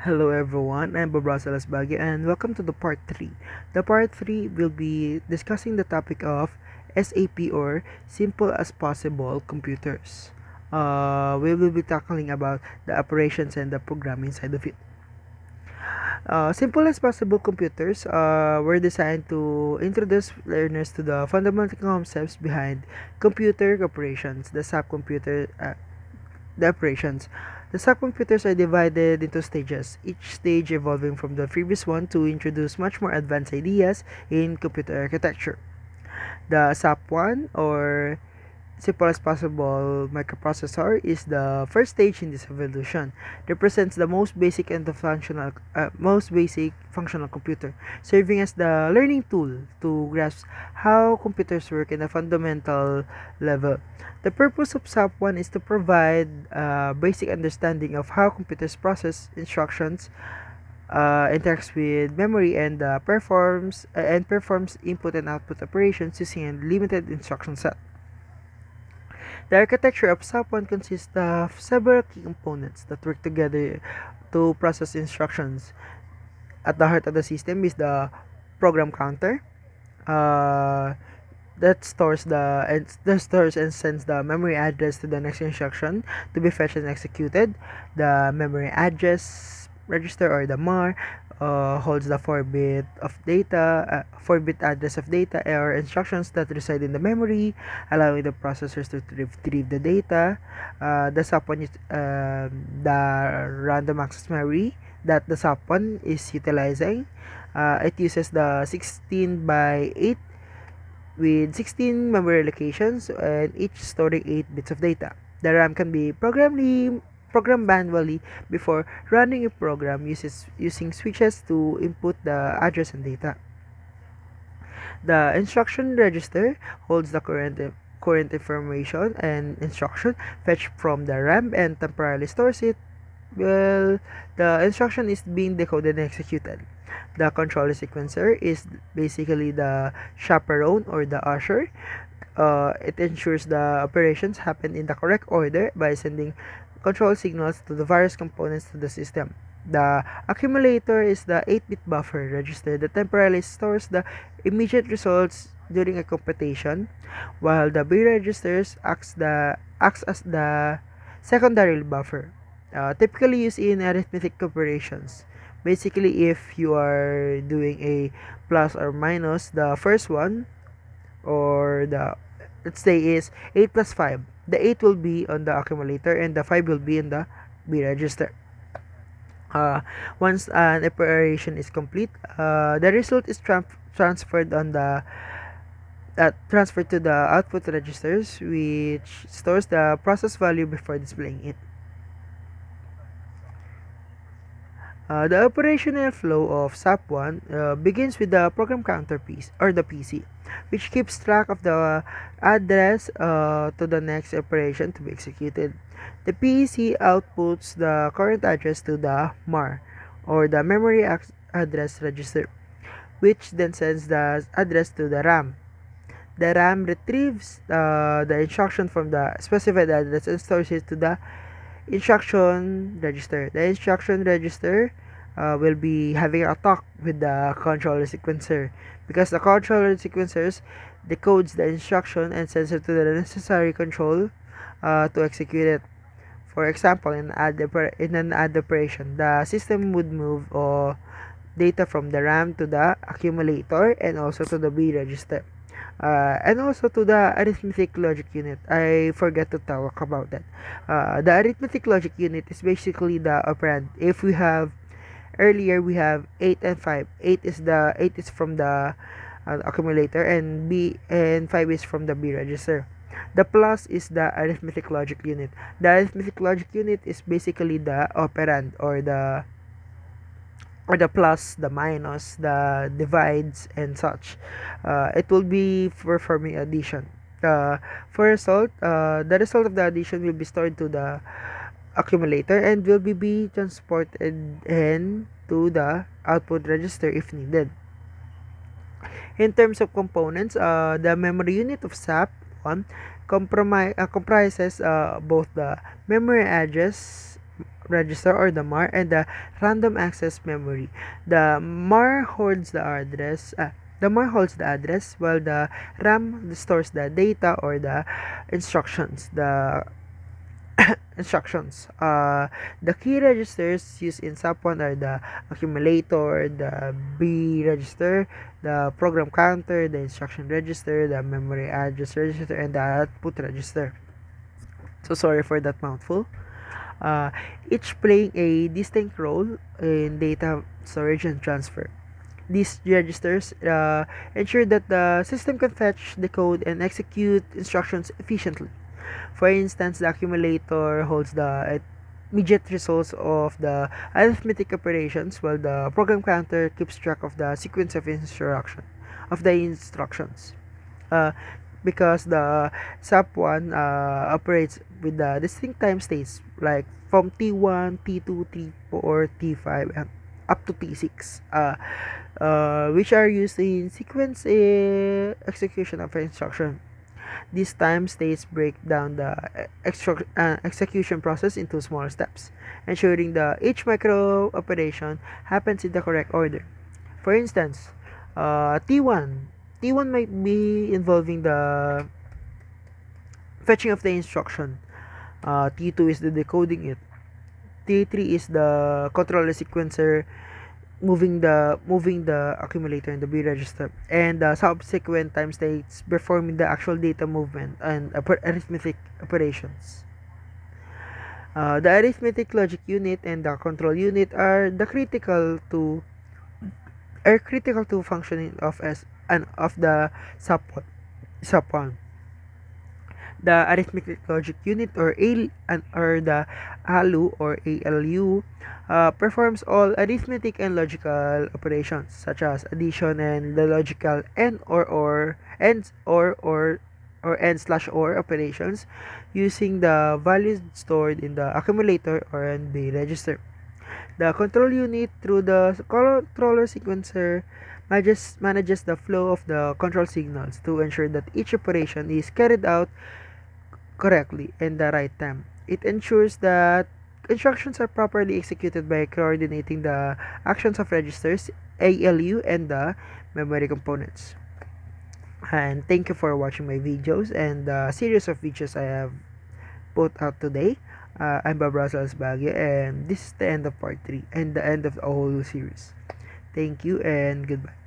Hello everyone, I'm Bob Rosalas Baggy and welcome to the part 3. The part 3 will be discussing the topic of SAP or Simple as Possible Computers. We will be tackling about the operations and the programming side of it. Simple as Possible Computers were designed to introduce learners to the fundamental concepts behind computer operations, the operations. The subcomputers are divided into stages, each stage evolving from the previous one to introduce much more advanced ideas in computer architecture. The SAP1 or simple as possible microprocessor is the first stage in this evolution. Represents the most basic functional computer, serving as the learning tool to grasp how computers work in a fundamental level. The purpose of SAP1 is to provide a basic understanding of how computers process instructions, interacts with memory, and performs input and output operations using a limited instruction set. The architecture of SAP1 consists of several key components that work together to process instructions. At the heart of the system is the program counter, uh, that stores and sends the memory address to the next instruction to be fetched and executed. The memory address register or the MAR holds the 4-bit address of data or instructions that reside in the memory, allowing the processors to retrieve the data. The SAP1 is the random access memory that the SAP1 is utilizing. It uses the 16 by 8 with 16 memory locations and each storing 8 bits of data. The RAM can be programmed manually before running a program using switches to input the address and data. The instruction register holds the current information and instruction fetched from the RAM and temporarily stores it while the instruction is being decoded and executed. The controller sequencer is basically the chaperone or the usher. It ensures the operations happen in the correct order by sending control signals to the various components to the system. The accumulator is the 8-bit buffer register that temporarily stores the immediate results during a computation, while the B registers acts as the secondary buffer, typically used in arithmetic operations. Basically, if you are doing a plus or minus, the first one or the let's say is 8 plus 5. The 8 will be on the accumulator and the 5 will be in the B register. Uh, Once an operation is complete, the result is transferred to the output registers, which stores the process value before displaying it. The operational flow of SAP1 begins with the program counter piece or the PC, which keeps track of the address to the next operation to be executed. The PC outputs the current address to the MAR or the address register, which then sends the address to the RAM. The RAM retrieves the instruction from the specified address and stores it to the instruction register. The instruction register will be having a talk with the controller sequencer because the controller sequencers decodes the instruction and sends it to the necessary control to execute it. For example, in an add operation, the system would move data from the RAM to the accumulator and also to the B register. And also to the arithmetic logic unit. I forgot to talk about that. The arithmetic logic unit is basically the operand. If we have earlier we have 8 and 5. 8 is from the accumulator and 5 is from the B register. The plus is the arithmetic logic unit. The arithmetic logic unit is basically the operand or the plus, the minus, the divides, and such. It will be performing addition. The result of the addition will be stored to the accumulator and will be transported into the output register if needed. In terms of components, the memory unit of SAP1 comprises both the memory address register or the MAR, and the random access memory. The MAR holds the address. The MAR holds the address, while the RAM stores the data or the instructions. The key registers used in SAP1 are the accumulator, the B register, the program counter, the instruction register, the memory address register, and the output register. So sorry for that mouthful. Each playing a distinct role in data storage and transfer. These registers ensure that the system can fetch, decode, and execute instructions efficiently. For instance, the accumulator holds the immediate results of the arithmetic operations, while the program counter keeps track of the sequence of instructions. Uh, because the SAP1 operates with the distinct time states like from T1, T2, T4, T5, and up to T6, which are used in sequence execution of instruction. These time states break down the execution process into smaller steps, ensuring that each micro operation happens in the correct order. For instance, T1 T1 might be involving the fetching of the instruction. T2 is the decoding it. T3 is the controller sequencer moving the accumulator in the B register, and the subsequent time states performing the actual data movement and arithmetic operations. The arithmetic logic unit and the control unit are critical to functioning of the SAP1. The arithmetic logic unit or the ALU performs all arithmetic and logical operations such as addition and the logical and/or operations using the values stored in the accumulator or in the register. The control unit, through the controller sequencer, manages the flow of the control signals to ensure that each operation is carried out correctly in the right time. It ensures that instructions are properly executed by coordinating the actions of registers, ALU, and the memory components. And thank you for watching my videos and the series of videos I have put out today. I'm Bob Rosales Baguio, and this is the end of part 3 and the end of the whole series. Thank you and goodbye.